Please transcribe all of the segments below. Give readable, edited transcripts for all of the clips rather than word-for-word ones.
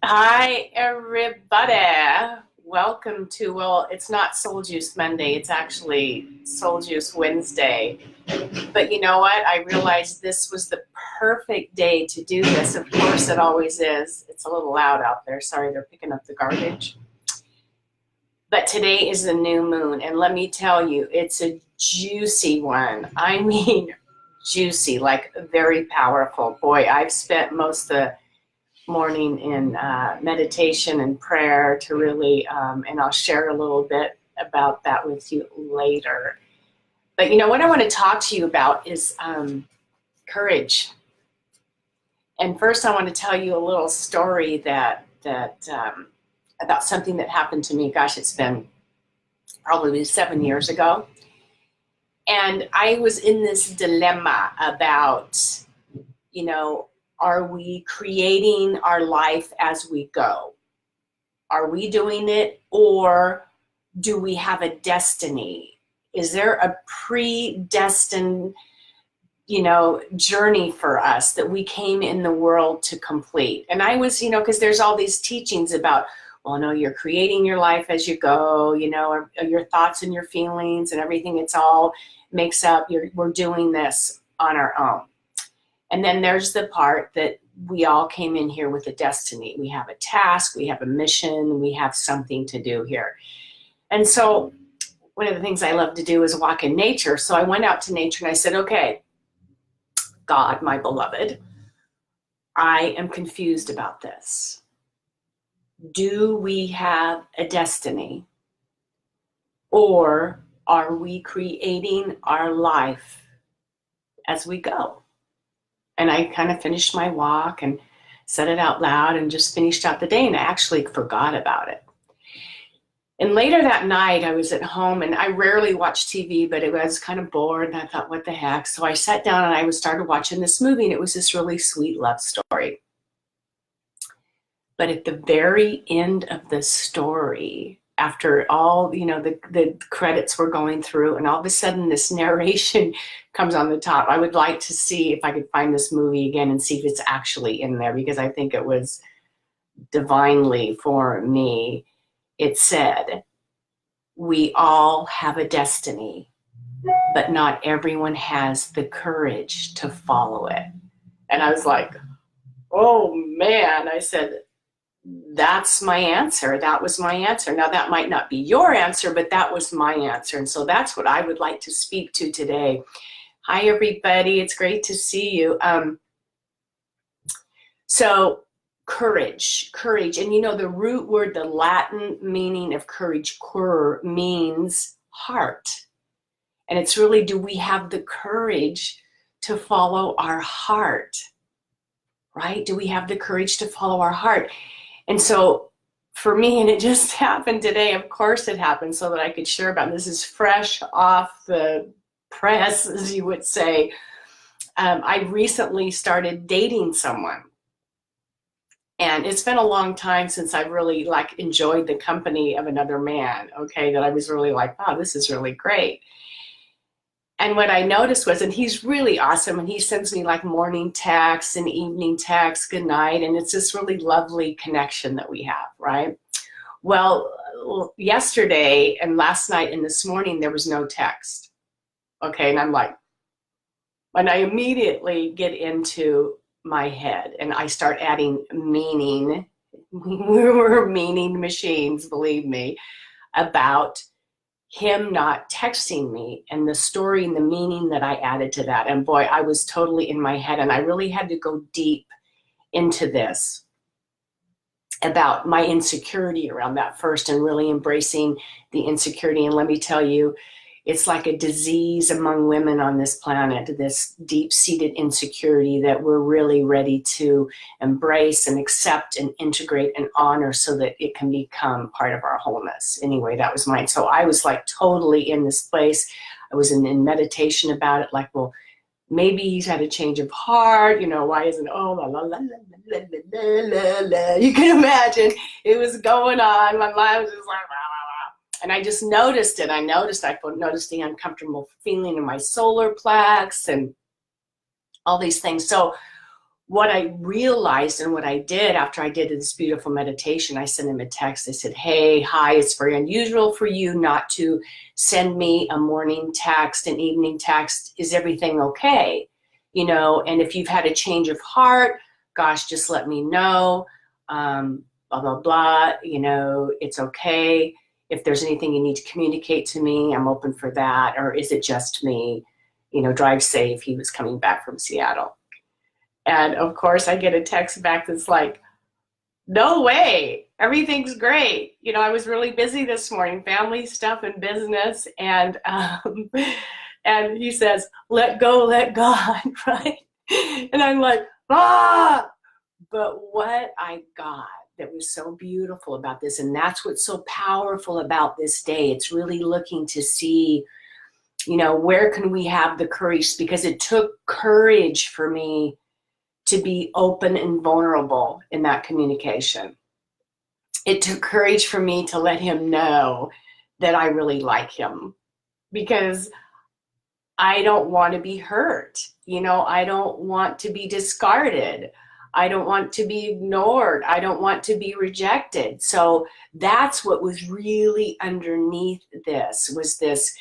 Hi, everybody. Welcome to, well, it's not Soul Juice Monday, it's actually Soul Juice Wednesday. But you know what? I realized this was the perfect day to do this. Of course, it always is. It's a little loud out there. Sorry, they're picking up the garbage. But today is the new moon, and let me tell you, it's a juicy one. I mean, juicy, like very powerful. Boy, I've spent most of the morning in meditation and prayer to really, and I'll share a little bit about that with you later. But you know what I want to talk to you about is courage. And first, I want to tell you a little story that about something that happened to me. Gosh, it's been probably 7 years ago, and I was in this dilemma about, you know, are we creating our life as we go? Are we doing it, or do we have a destiny? Is there a predestined, journey for us that we came in the world to complete? And I was, because there's all these teachings about, well, no, you're creating your life as you go, or your thoughts and your feelings and everything. It's all makes up. We're doing this on our own. And then there's the part that we all came in here with a destiny. We have a task, we have a mission, we have something to do here. And so one of the things I love to do is walk in nature. So I went out to nature and I said, okay, God, my beloved, I am confused about this. Do we have a destiny, or are we creating our life as we go? And I kind of finished my walk and said it out loud and just finished out the day, and I actually forgot about it. And later that night, I was at home, and I rarely watch TV, but I was kind of bored, and I thought, what the heck? So I sat down and I started watching this movie, and it was this really sweet love story. But at the very end of the story, after all, the credits were going through, and all of a sudden this narration comes on the top. I would like to see if I could find this movie again and see if it's actually in there, because I think it was divinely for me. It said, we all have a destiny, but not everyone has the courage to follow it. And I was like, oh man, I said, that's my answer. That was my answer. Now, that might not be your answer, but that was my answer. And so that's what I would like to speak to today. Hi, everybody. It's great to see you. So courage. And the root word, the Latin meaning of courage, cur, means heart. And it's really, do we have the courage to follow our heart? Right? Do we have the courage to follow our heart? And so for me, and it just happened today, of course it happened, so that I could share about it. This is fresh off the press, as you would say. I recently started dating someone. And it's been a long time since I've really enjoyed the company of another man, okay, that I was really like, wow, this is really great. And what I noticed was, and he's really awesome, and he sends me morning texts and evening texts, good night, and it's this really lovely connection that we have, right? Well, yesterday and last night and this morning, there was no text, okay? And I'm like, and I immediately get into my head, and I start adding meaning. We're meaning machines, believe me, about him not texting me, and the story and the meaning that I added to that. And boy, I was totally in my head, and I really had to go deep into this about my insecurity around that first, and really embracing the insecurity. And let me tell you, it's like a disease among women on this planet, this deep-seated insecurity that we're really ready to embrace and accept and integrate and honor, so that it can become part of our wholeness. Anyway, that was mine. So I was totally in this place. I was in meditation about it, well, maybe he's had a change of heart, why isn't, oh, la, la, la, la, la, la, la, la. You can imagine it was going on. My mind was just like, wow. And I just noticed it. I noticed the uncomfortable feeling in my solar plex and all these things. So what I realized and what I did after I did this beautiful meditation, I sent him a text. I said, hey, hi, it's very unusual for you not to send me a morning text, an evening text. Is everything okay? You know, and if you've had a change of heart, gosh, just let me know. Blah, blah, blah. You know, it's okay. If there's anything you need to communicate to me, I'm open for that. Or is it just me? You know, drive safe. He was coming back from Seattle. And of course, I get a text back that's like, no way, everything's great. You know, I was really busy this morning, family stuff and business. And he says, let go, let God, right? And I'm like, ah. But what I got that was so beautiful about this, and that's what's so powerful about this day, it's really looking to see, you know, where can we have the courage? Because it took courage for me to be open and vulnerable in that communication. It took courage for me to let him know that I really like him, because I don't want to be hurt. You know, I don't want to be discarded. I don't want to be ignored. I don't want to be rejected. So that's what was really underneath this, was this,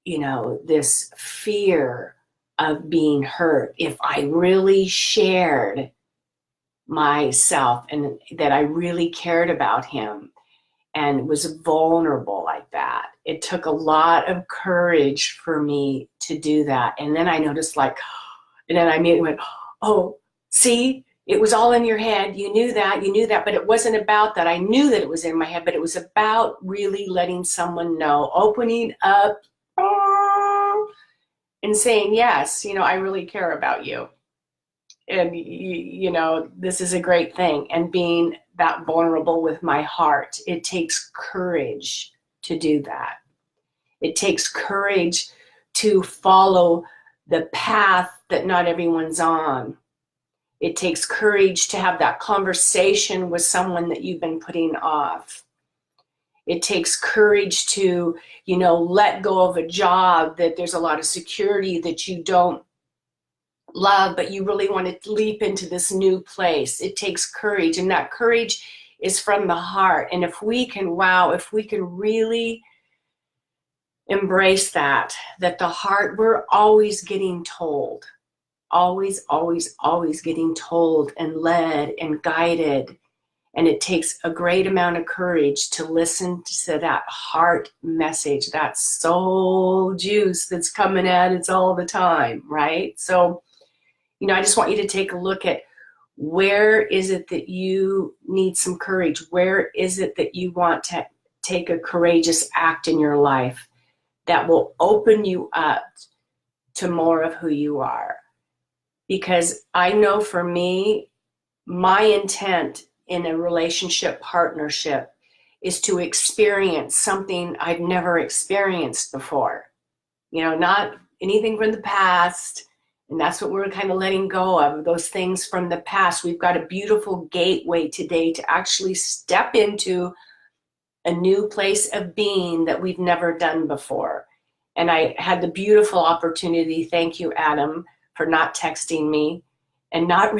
you know, this fear of being hurt. If I really shared myself and that I really cared about him and was vulnerable like that, it took a lot of courage for me to do that. And then I noticed, like, and then I immediately went, oh, see, it was all in your head. You knew that, but it wasn't about that. I knew that it was in my head, but it was about really letting someone know, opening up, and saying, yes, you know, I really care about you. And, you know, this is a great thing. And being that vulnerable with my heart, it takes courage to do that. It takes courage to follow the path that not everyone's on. It takes courage to have that conversation with someone that you've been putting off. It takes courage to, you know, let go of a job that there's a lot of security that you don't love, but you really want to leap into this new place. It takes courage, and that courage is from the heart. And if we can, wow, if we can really embrace that the heart, we're always getting told, always, always, always getting told and led and guided. And it takes a great amount of courage to listen to that heart message, that soul juice that's coming at us all the time, right? So, you know, I just want you to take a look at, where is it that you need some courage? Where is it that you want to take a courageous act in your life that will open you up to more of who you are? Because I know for me, my intent in a relationship partnership is to experience something I've never experienced before. You know, not anything from the past. And that's what we're kind of letting go of, those things from the past. We've got a beautiful gateway today to actually step into a new place of being that we've never done before. And I had the beautiful opportunity, thank you, Adam, for not texting me and not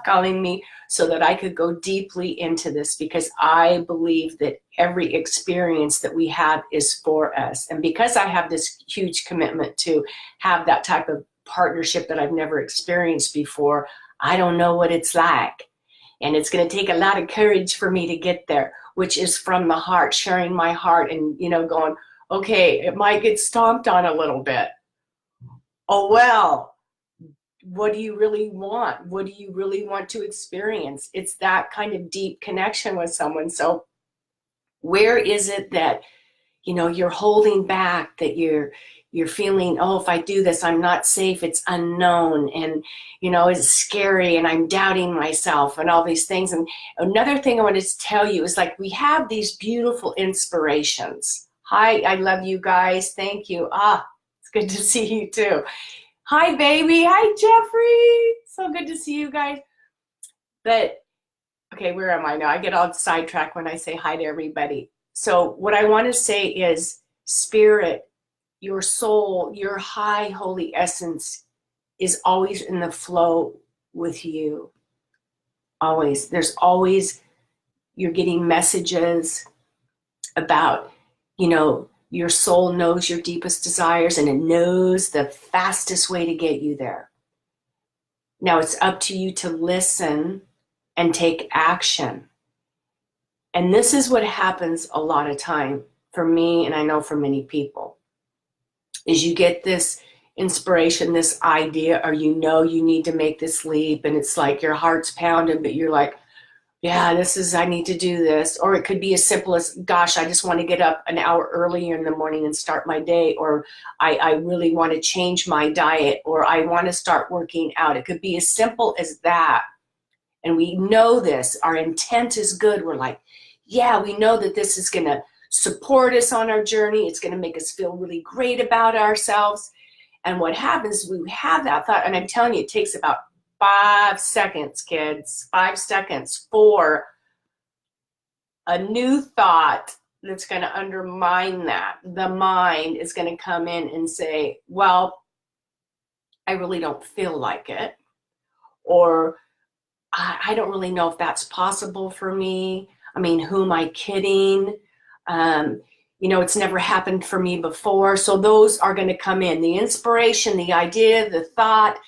calling me, so that I could go deeply into this, because I believe that every experience that we have is for us. And because I have this huge commitment to have that type of partnership that I've never experienced before, I don't know what it's like. And it's going to take a lot of courage for me to get there, which is from the heart, sharing my heart and, you know, going, okay, it might get stomped on a little bit. Oh, well, what do you really want? What do you really want to experience? It's that kind of deep connection with someone. So where is it that, you know, you're holding back, that you're feeling, oh, if I do this, I'm not safe, it's unknown, and, you know, it's scary, and I'm doubting myself, and all these things. And another thing I wanted to tell you is, like, we have these beautiful inspirations. Hi, I love you guys. Thank you. It's good to see you too. Hi, baby. Hi, Jeffrey. So good to see you guys. But, okay, where am I now? I get all sidetracked when I say hi to everybody. So what I want to say is, spirit, your soul, your high holy essence is always in the flow with you. Always. There's always, you're getting messages about, your soul knows your deepest desires and it knows the fastest way to get you there. Now it's up to you to listen and take action. And this is what happens a lot of time for me, and I know for many people, is you get this inspiration, this idea, or you need to make this leap, and it's like your heart's pounding, but you're like, yeah, I need to do this. Or it could be as simple as, gosh, I just want to get up an hour earlier in the morning and start my day. Or I really want to change my diet, or I want to start working out. It could be as simple as that. And we know this, our intent is good. We're like, yeah, we know that this is going to support us on our journey. It's going to make us feel really great about ourselves. And what happens, we have that thought, and I'm telling you, it takes about 5 seconds, kids, 5 seconds for a new thought that's going to undermine that. The mind is going to come in and say, well, I really don't feel like it. Or I don't really know if that's possible for me. I mean, who am I kidding? It's never happened for me before. So those are going to come in. The inspiration, the idea, the thought,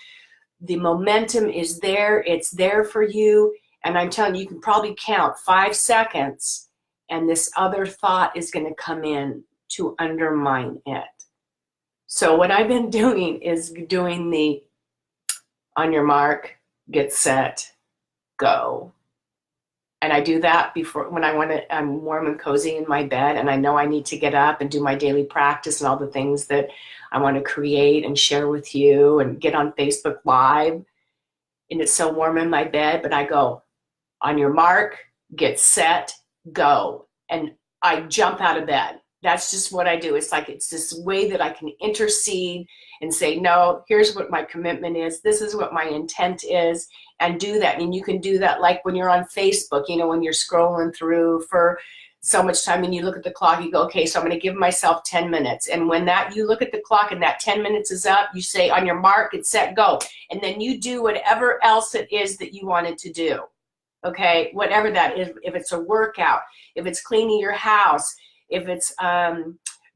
the momentum is there. It's there for you. And I'm telling you, you can probably count 5 seconds and this other thought is going to come in to undermine it. So what I've been doing is doing the on your mark, get set, go. And I do that before when I'm warm and cozy in my bed and I know I need to get up and do my daily practice and all the things that I want to create and share with you and get on Facebook Live. And it's so warm in my bed, but I go, on your mark, get set, go. And I jump out of bed. That's just what I do. It's like, it's this way that I can intercede and say, no, here's what my commitment is. This is what my intent is, and do that. And you can do that like when you're on Facebook, when you're scrolling through for so much time and you look at the clock, you go, okay, so I'm going to give myself 10 minutes. And when you look at the clock and that 10 minutes is up, you say, on your mark, get set, go. And then you do whatever else it is that you wanted to do. Okay, whatever that is, if it's a workout, if it's cleaning your house, if it's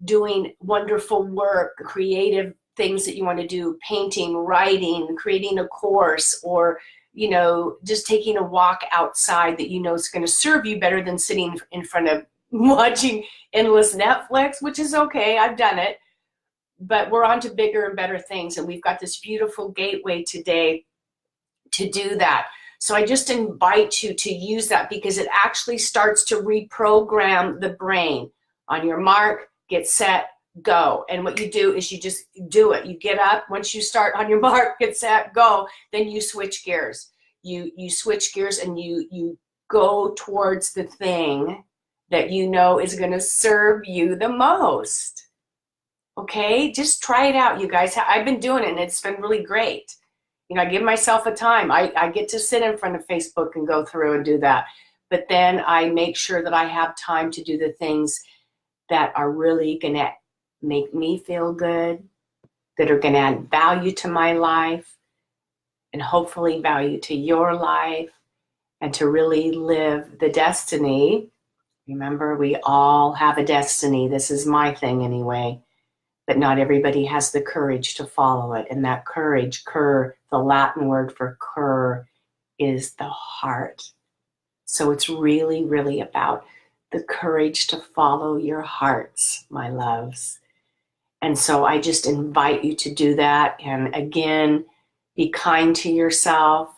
doing wonderful work, creative things that you want to do, painting, writing, creating a course, or just taking a walk outside that is going to serve you better than sitting in front of watching endless Netflix, which is okay, I've done it. But we're on to bigger and better things, and we've got this beautiful gateway today to do that. So I just invite you to use that because it actually starts to reprogram the brain. On your mark, get set, go. And what you do is you just do it. You get up. Once you start on your mark, get set, go, then you switch gears. You switch gears and you go towards the thing that is going to serve you the most. Okay? Just try it out, you guys. I've been doing it and it's been really great. I give myself a time. I get to sit in front of Facebook and go through and do that. But then I make sure that I have time to do the things that are really going to make me feel good, that are going to add value to my life, and hopefully value to your life, and to really live the destiny. Remember, we all have a destiny. This is my thing anyway. But not everybody has the courage to follow it. And that courage, cur, the Latin word for cur, is the heart. So it's really, really about the courage to follow your hearts, my loves. And so I just invite you to do that. And again, be kind to yourself.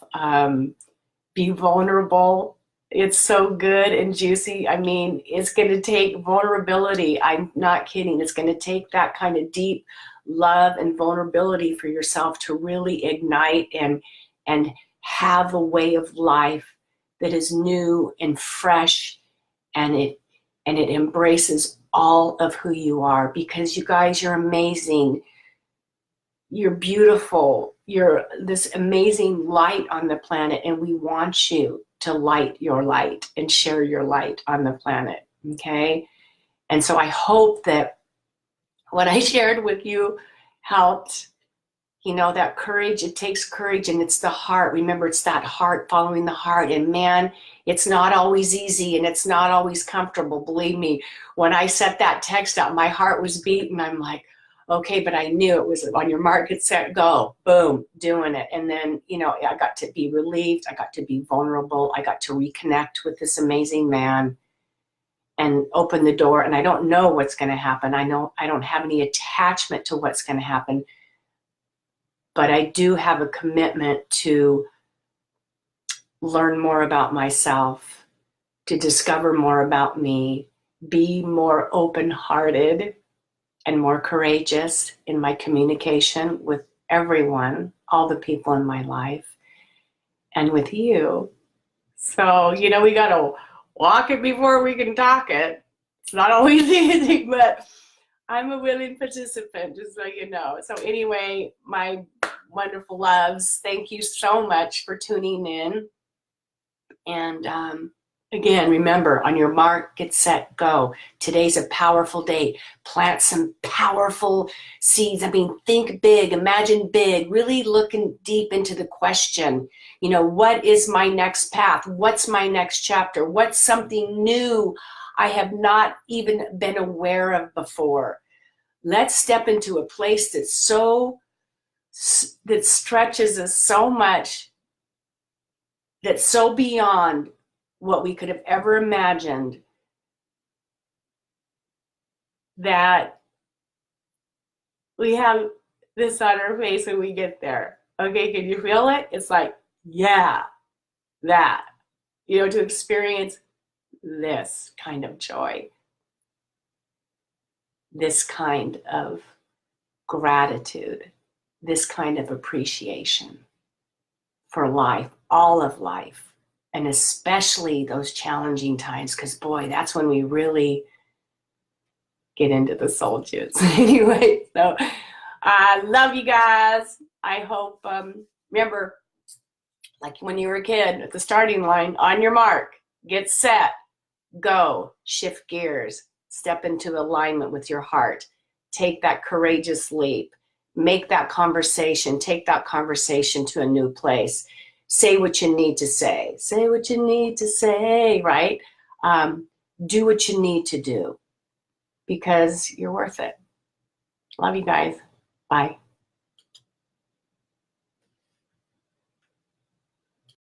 Be vulnerable. It's so good and juicy. I mean, it's going to take vulnerability. I'm not kidding. It's going to take that kind of deep love and vulnerability for yourself to really ignite and have a way of life that is new and fresh, and it embraces all of who you are, because you guys, you're amazing. You're beautiful. You're this amazing light on the planet, and we want you to light your light and share your light on the planet, okay? And so I hope that what I shared with you helped, You know, that courage, it takes courage, and it's the heart. Remember, it's that heart following the heart. And man, it's not always easy and it's not always comfortable. Believe me, when I set that text out, my heart was beating. I'm like, okay, but I knew it was on your mark, get set, go, boom, doing it. And then, you know, I got to be relieved. I got to be vulnerable. I got to reconnect with this amazing man and open the door. And I don't know what's going to happen. I know I don't have any attachment to what's going to happen. But I do have a commitment to learn more about myself, to discover more about me, be more open-hearted and more courageous in my communication with everyone, all the people in my life, and with you. So, you know, we got to walk it before we can talk it. It's not always easy, but I'm a willing participant, just so you know. So anyway, my wonderful loves, thank you so much for tuning in. And again, remember, on your mark, get set, go. Today's a powerful day. Plant some powerful seeds. I mean, think big, imagine big, really looking deep into the question, you know, what is my next path? What's my next chapter? What's something new I have not even been aware of before? Let's step into a place that stretches us so much, that's so beyond what we could have ever imagined, that we have this on our face when we get there. Okay, can you feel it? It's like, yeah, that, you know, to experience this kind of joy, this kind of gratitude, this kind of appreciation for life, all of life, and especially those challenging times, because boy, that's when we really get into the soul juice. Anyway, so I love you guys. I hope, remember, like when you were a kid at the starting line, on your mark, get set, go, shift gears, step into alignment with your heart, take that courageous leap, make that conversation, take that conversation to a new place. Say what you need to say. Say what you need to say, right? Do what you need to do, because you're worth it. Love you guys. Bye.